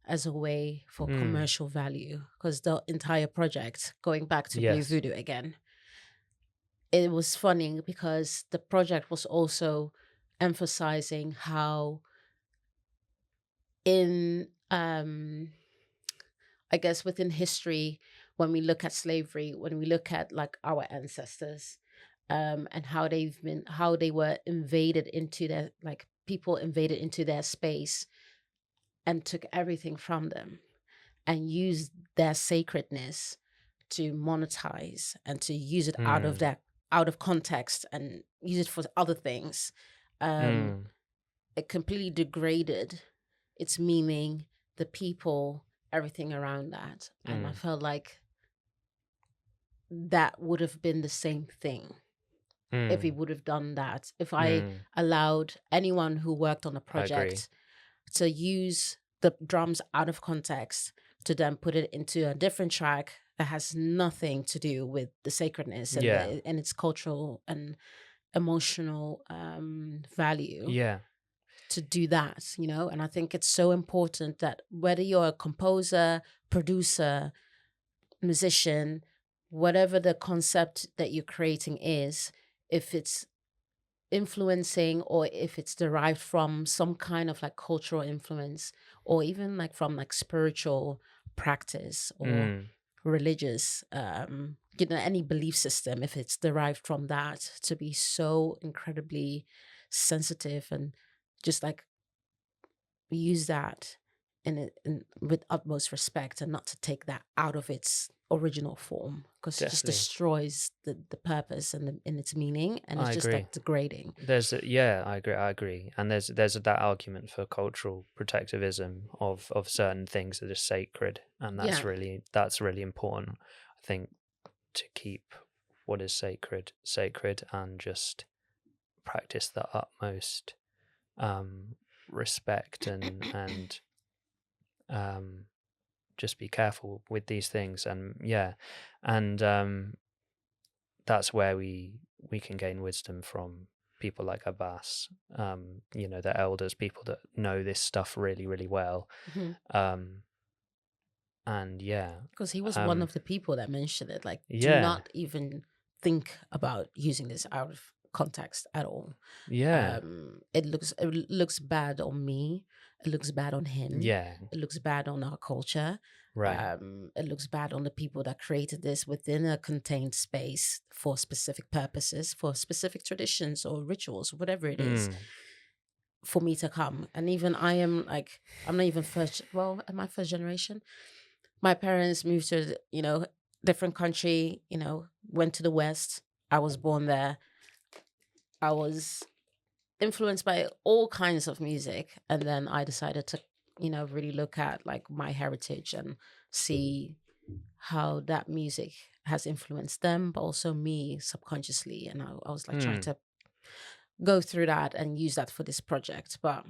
as a way for Mm. commercial value, because the entire project, going back to Blue Yes. Voodoo again, it was funny because the project was also emphasizing how in I guess within history, when we look at slavery, when we look at like our ancestors, and how they were invaded into their, like people invaded into their space and took everything from them and used their sacredness to monetize and to use it Mm, out of context and use it for other things. mm, It completely degraded its meaning, the people, everything around that. And I Mm. felt like that would have been the same thing if we Mm. would have done that. If I Mm. allowed anyone who worked on a I agree. project to use the drums out of context to then put it into a different track that has nothing to do with the sacredness and Yeah. and its cultural and emotional value, Yeah. to do that, you know. And I think it's so important that whether you're a composer, producer, musician, whatever the concept that you're creating is, if it's influencing or if it's derived from some kind of like cultural influence, or even like from like spiritual practice or Mm. religious, you know, any belief system, if it's derived from that, to be so incredibly sensitive and just like use that in with utmost respect, and not to take that out of its original form, because it just Definitely. destroys the purpose and in its meaning, and it's I just agree. like degrading. Yeah, I agree. And there's that argument for cultural protectivism of certain things that are sacred, and Yeah. that's really important. I think to keep what is sacred and just practice the utmost um respect and um just be careful with these things. And yeah, and that's where we can gain wisdom from people like Abbas, you know, the elders, people that know this stuff really, really well. Um, and yeah, Because he was one um, of the people that mentioned it, like, do yeah, not even think about using this out of context at all. yeah, It looks bad on me, it looks bad on him, yeah, it looks bad on our culture, right, it looks bad on the people that created this within a contained space for specific purposes, for specific traditions or rituals, whatever it is, mm, for me to come. And even I am like, I'm not even first, well, am I first generation? My parents moved to, you know, different country, you know, went to the West. I was born there. I was influenced by all kinds of music. And then I decided to, you know, really look at like my heritage and see how that music has influenced them, but also me subconsciously. And I was like trying mm, to go through that and use that for this project. But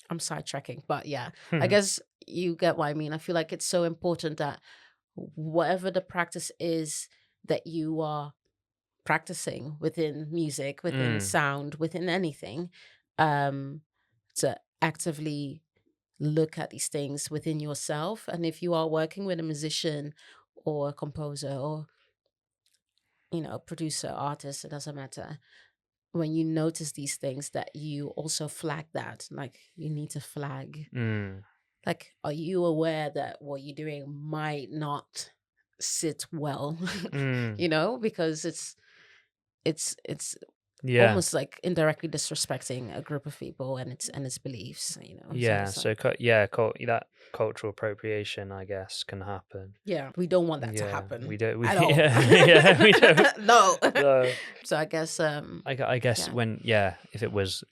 I'm sidetracking. But yeah, I guess you get what I mean. I feel like it's so important that whatever the practice is that you are practicing within music, within mm, sound, within anything, um, to actively look at these things within yourself. And if you are working with a musician or a composer or, you know, producer, artist, it doesn't matter. When you notice these things, that you also flag that, like you need to flag, mm, like, are you aware that what you're doing might not sit well? mm, You know, because it's yeah. almost like indirectly disrespecting a group of people and its beliefs, you know. So Yeah, it's like, so that cultural appropriation, I guess, can happen. yeah, we don't want that to Yeah, we happen don't. We at all. yeah, yeah, we don't. No. No, So I guess I guess yeah. when if it was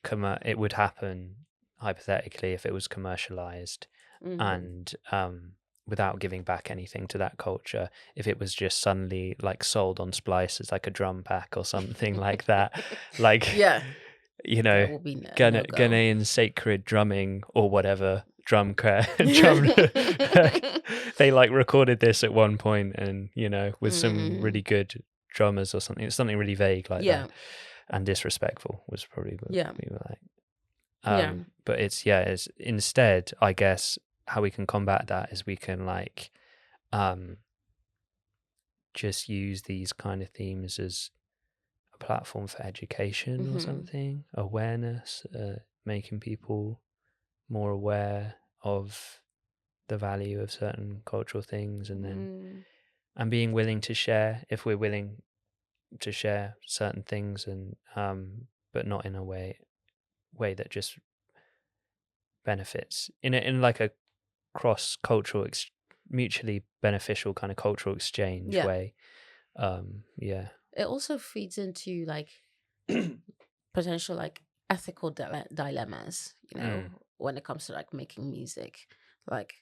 it would happen hypothetically if it was commercialized Hmm. and without giving back anything to that culture. If it was just suddenly like sold on Splice as like a drum pack or something like that, like Yeah, you know, that will be a no go. Ghanaian sacred drumming or whatever drum. They like recorded this at one point, and you know, with some Hmm. really good drummers or something. It's something really vague like Yeah, that, and disrespectful was probably what yeah, we were like. yeah. But it's instead, I guess, how we can combat that is we can like um just use these kind of themes as a platform for education or Hmm. something, awareness, making people more aware of the value of certain cultural things, and then Mm. and being willing to share if we're willing to share certain things, and but not in a way that just benefits in like a cross cultural mutually beneficial kind of cultural exchange Yeah. way. Yeah. It also feeds into like potential like ethical dilemmas, you Mm, know, when it comes to like making music. Like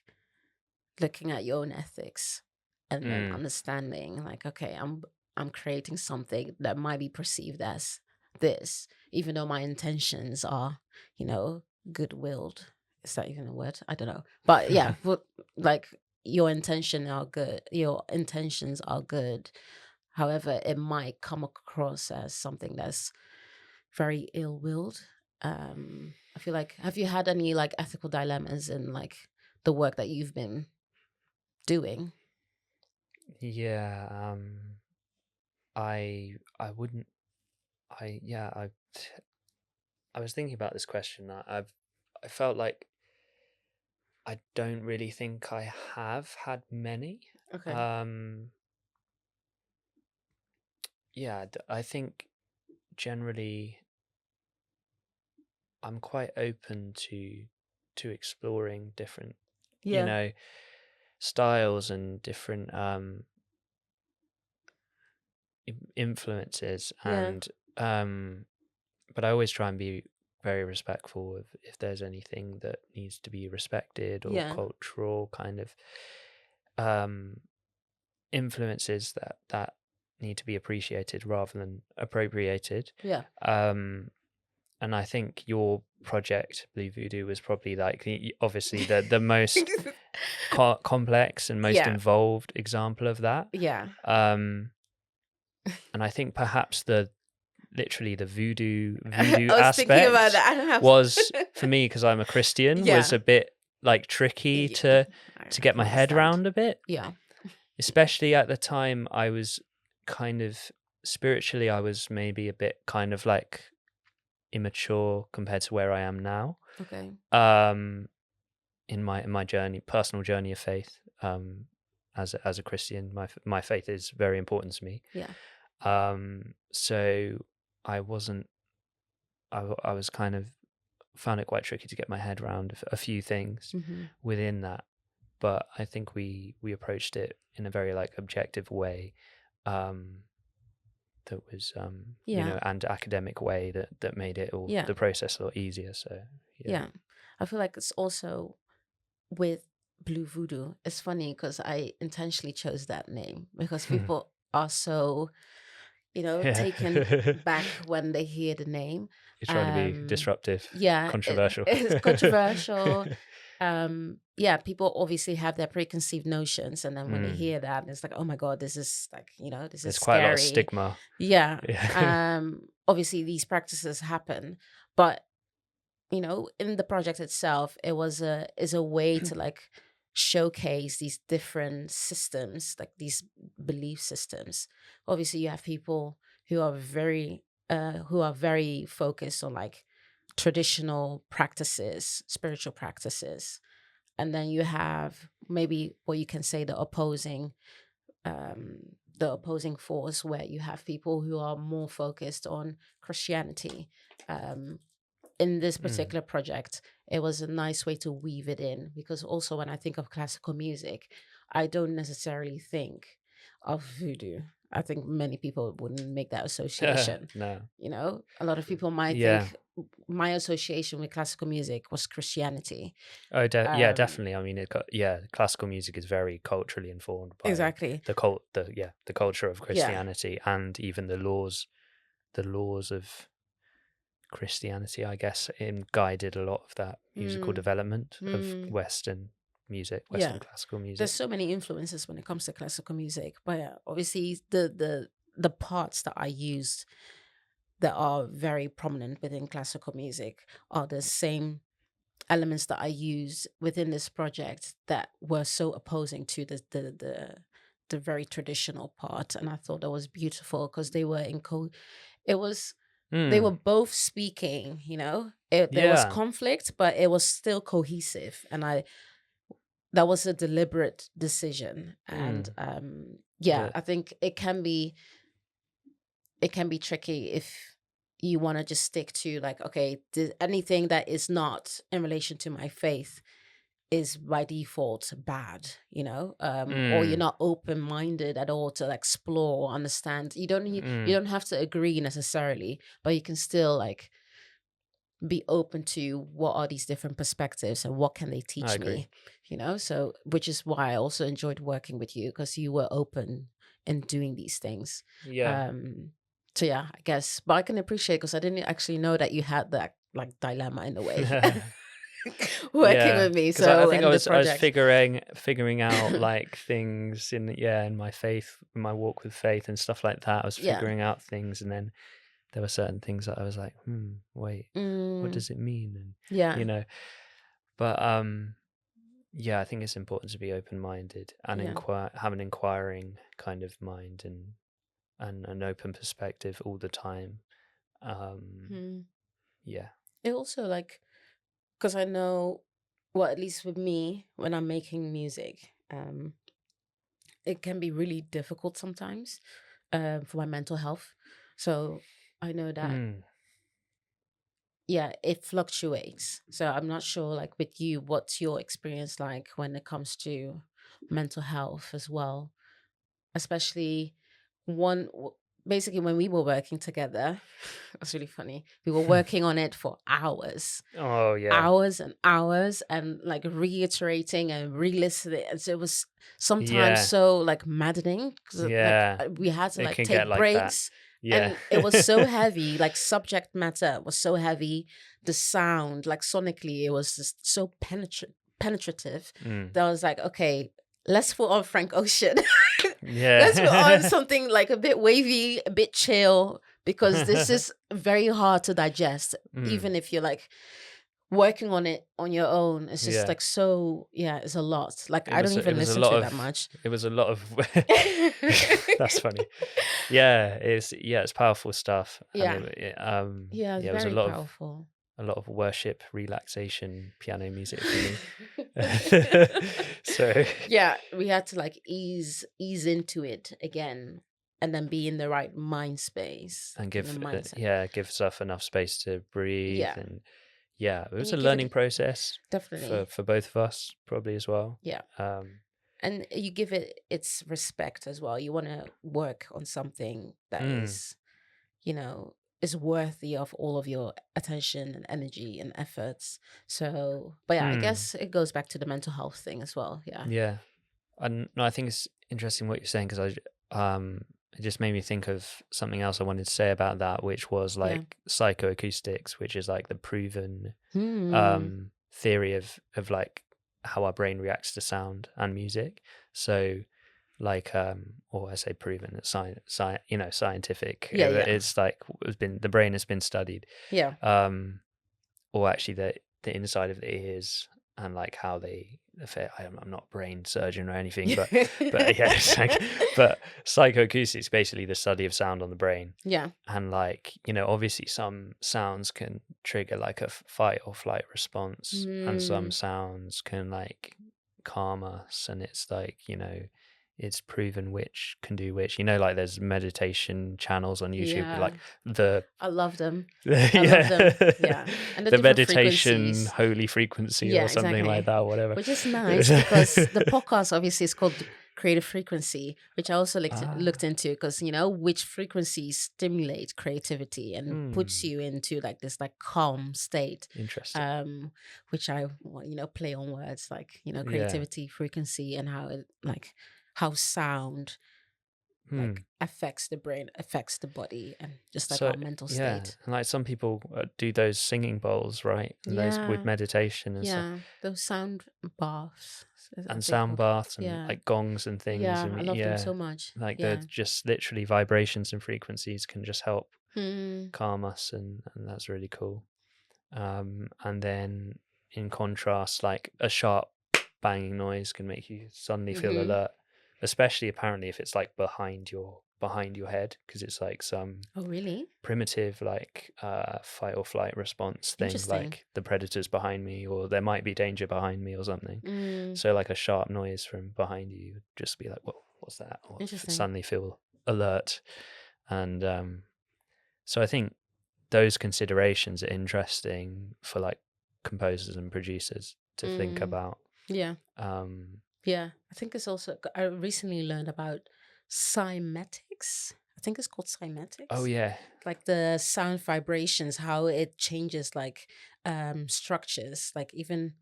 looking at your own ethics and then Mm. understanding like, okay, I'm creating something that might be perceived as this, even though my intentions are, you know, good-willed. Is that even a word? I don't know. But yeah, but like your intentions are good. However, it might come across as something that's very ill-willed. I feel like, have you had any like ethical dilemmas in like the work that you've been doing? Yeah. I wouldn't. I yeah. I was thinking about this question. I felt like I don't really think I have had many. Okay. Um. Yeah. I think generally I'm quite open to exploring different, you Yeah. know, styles and different influences, Yeah. and but I always try and be very respectful of if there's anything that needs to be respected or Yeah. cultural kind of um influences that need to be appreciated rather than appropriated. Yeah. um and I think your project Blue Voodoo was probably like obviously the most complex and most Yeah. involved example of that. Yeah. um and I think perhaps literally the voodoo I was thinking about aspect that. I don't have. was, for me, because I'm a Christian, was Yeah. a bit like tricky Yeah. to I get can my head understand. around a bit, Yeah. especially at the time. I was kind of spiritually, I was maybe a bit kind of like immature compared to where I am now. Okay. um in my journey, personal journey of faith. As a Christian, my faith is very important to me. Yeah. So I wasn't I was kind of found it quite tricky to get my head around a few things Mm-hmm. within that, but I think we approached it in a very like objective way, um that was Yeah. and academic way that made it all Yeah. the process a lot easier. So yeah. Yeah. I feel like it's also with Blue Voodoo. It's funny because I intentionally chose that name because people are so, Yeah. taken back when they hear the name. You're trying to be disruptive, Yeah, controversial. it's controversial. Yeah, people obviously have their preconceived notions, and then when they hear that, it's like, oh my God, this is like, this is There's quite a lot of scary. stigma. Yeah. Yeah. Obviously these practices happen, but in the project itself, it was is a way to like showcase these different systems, like these belief systems. Obviously, you have people who are very focused on like traditional practices, spiritual practices, and then you have maybe what you can say the opposing force, where you have people who are more focused on Christianity. In this Mm. particular project, it was a nice way to weave it in, because also when I think of classical music, I don't necessarily think of voodoo. I think many people wouldn't make that association. No. A lot of people might Yeah. think my association with classical music was Christianity. Oh, yeah, Um, definitely. I mean, classical music is very culturally informed by exactly. the culture of Yeah. Christianity, and even the laws of Christianity, I guess, guided a lot of that musical Mm, development of mm, Western music, yeah. Western classical There's music. so many influences when it comes to classical music, but yeah, obviously the parts that I used that are very prominent within classical music are the same elements that I used within this project that were so opposing to the very traditional part. And I thought that was beautiful because they were it was they were Mm. both speaking, there was Yeah. conflict, but it was still cohesive. And that was a deliberate decision. And Mm. yeah, The I think it can be tricky if you want to just stick to like, okay, anything that is not in relation to my faith is by default bad, or you're mm. not open-minded at all to explore or understand. You Mm. don't have to agree necessarily, but you can still like be open to what are these different perspectives and what can they I teach agree. me, so which is why I also enjoyed working with you, because you were open in doing these things. Yeah. um so yeah, I guess, but I can appreciate, because I didn't actually know that you had that like dilemma in a way working Yeah, with me, because I so, think I and the was project. figuring out like things in my faith, in my walk with faith and stuff like that. I was Yeah. figuring out things, and then there were certain things that I was like, wait, what Mm, does it mean? And yeah. you know, but yeah, I think it's important to be open-minded and Yeah. have an inquiring kind of mind, and an open perspective all the time. Um, Mm. yeah. It also, like, because I know, well, at least with me, when I'm making music, it can be really difficult sometimes, for my mental health. So I know that, Mm. yeah, it fluctuates. So I'm not sure, like with you, what's your experience like when it comes to mental health as well, especially one. Basically, when we were working together, it was really funny. We were working on it for Oh yeah. hours and hours, and like reiterating and re-listening. And so it was sometimes Yeah. so like maddening, because like Yeah. we had to It like can get take like that. breaks, Yeah. and it was so heavy. Like subject matter was so heavy, the sound, like sonically, it was just so penetrative Mm. that I was like, okay, let's put on Frank Ocean. Let's put on Yeah. something like a bit wavy, a bit chill, because this is very hard to digest, Mm. even if you're like working on it on your own. It's just Yeah. like, so yeah, it's a lot. Like It I don't was even a listen lot to it that of much. it was a lot of that's funny. Yeah, it's powerful stuff, and Yeah. Yeah, it's yeah, it was very powerful. a lot of worship, relaxation, piano music for me. So Yeah, we had to like ease into it again, and then be in the right mind space, and like in the mindset. give stuff enough space to breathe, Yeah. and yeah, it And was you a give learning it, process definitely. for both of us probably as well. Yeah. Um, And you give it its respect as well. You want to work on something that mm, you know, is worthy of all of your attention and energy and efforts. So, but yeah, I mm, guess it goes back to the mental health thing as well. Yeah. yeah. And no, I think it's interesting what you're saying, because it just made me think of something else I wanted to say about that, which was Yeah. like psychoacoustics, which is like the proven Hmm. theory of like how our brain reacts to sound and music. So like or I say proven, it's scientific. Yeah. Yeah. It's like the brain has been studied, Yeah. um or actually the inside of the ears, and like how they affect. I'm not a brain surgeon or anything, but yeah, it's like, but psychoacoustics basically the study of sound on the brain. Yeah. And like, obviously some sounds can trigger like a fight or flight response, and some Hmm. sounds can like calm us, and it's like, it's proven which can do which. Like there's meditation channels on YouTube, Yeah. like the I love them. I love them. yeah, Yeah. And the the different meditation frequencies. holy frequency or Yeah, something like exactly. that, whatever. Which is nice, because the podcast obviously is called Creative Frequency, which I also looked Ah, into, because which frequencies stimulate creativity and puts you into like this like calm state. interesting. Um, which I play on words like Yeah. creativity, frequency, and how it like how sound like Hmm. affects the brain, affects the body, and just like So our mental yeah, state. and like some people do those singing bowls, right? And those with Yeah. meditation and stuff, Yeah, those sound baths, and as they sound called. baths and Yeah, like gongs and things. yeah, And I love them yeah, so much. like they're Yeah. just literally vibrations and frequencies can just help Hmm. calm us, and that's really cool. And then in contrast, like a sharp banging noise can make you suddenly feel Mm-hmm. alert, especially apparently if it's like behind your head, because it's like some Oh, really? primitive like fight or flight response thing, Interesting. like the predator's behind me, or there might be danger behind me or something. Mm, So like a sharp noise from behind you would just be like, whoa, what's that? Or interesting. suddenly feel alert. And so I think those considerations are interesting for like composers and producers to think Mm, about. yeah, um yeah. I think it's also. I recently learned about cymatics. I think it's called cymatics. Oh yeah. Like the sound vibrations, how it changes like structures, like even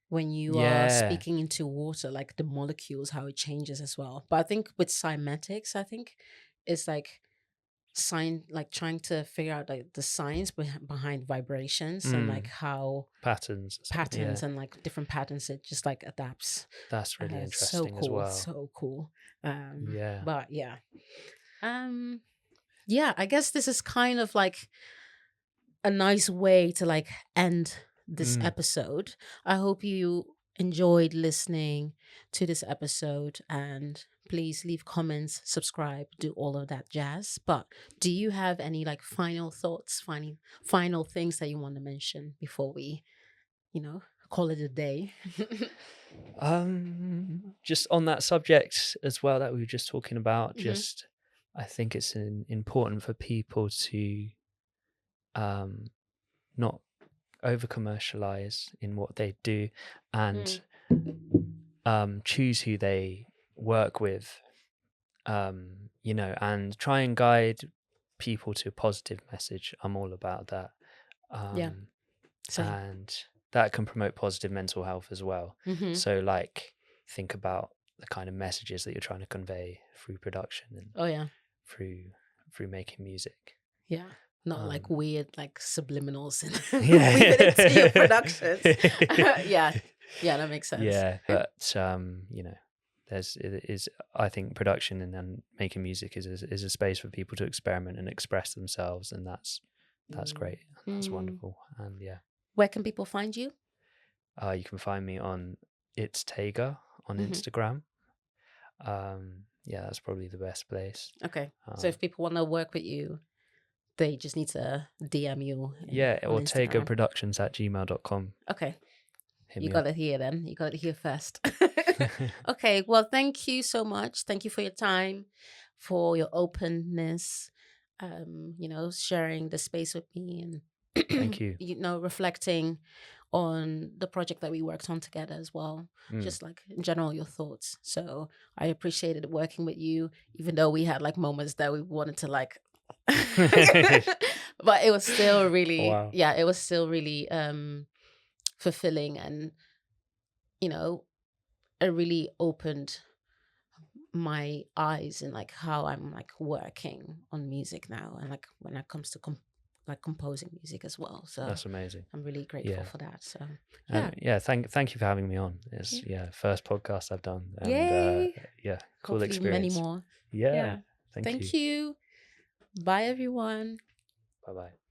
when you are Yeah. speaking into water, like the molecules, how it changes as well. But I think with cymatics, I think it's like like trying to figure out like the science behind vibrations and like how Patterns. Yeah. and like different patterns it just like adapts. That's really So interesting as cool, well. so cool. Yeah. But yeah. Yeah, I guess this is kind of like a nice way to like end this episode. I hope you enjoyed listening to this episode, and please leave comments, subscribe, do all of that jazz. But do you have any like final thoughts, final things that you want to mention before we, call it a day? Just on that subject as well that we were just talking about, Mhm. just I think it's important for people to not over commercialize in what they do, and choose who they work with, and try and guide people to a positive message. I'm all about that. Yeah, same. And that can promote positive mental health as well. So like think about the kind of messages that you're trying to convey through production and Oh yeah, through making music. yeah. Not like weird like subliminals and Yeah. weave it into your productions. Yeah, that makes sense. Yeah, but I think production and then making music is a space for people to experiment and express themselves, and that's great. That's wonderful. And yeah. Where can people find you? You can find me on It's Teigr on Instagram. Yeah, that's probably the best place. Okay. So if people want to work with you, they just need to DM you. Yeah, or Instagram. teigrproductions@gmail.com. Okay. Hit You me got up. it here then. You got it here first. Okay. Well, thank you so much. Thank you for your time, for your openness, sharing the space with me and Thank you. reflecting on the project that we worked on together as well. Just like in general, your thoughts. So I appreciated working with you, even though we had like moments that we wanted to like but it was still really Wow. it was still really fulfilling, and it really opened my eyes in like how I'm like working on music now, and like when it comes to like composing music as well. So That's amazing. I'm really grateful for that. So thank you for having me on. It's first podcast I've done, and yay. Cool Hopefully experience. Many more. Yeah. Thank you. Bye everyone. Bye-bye.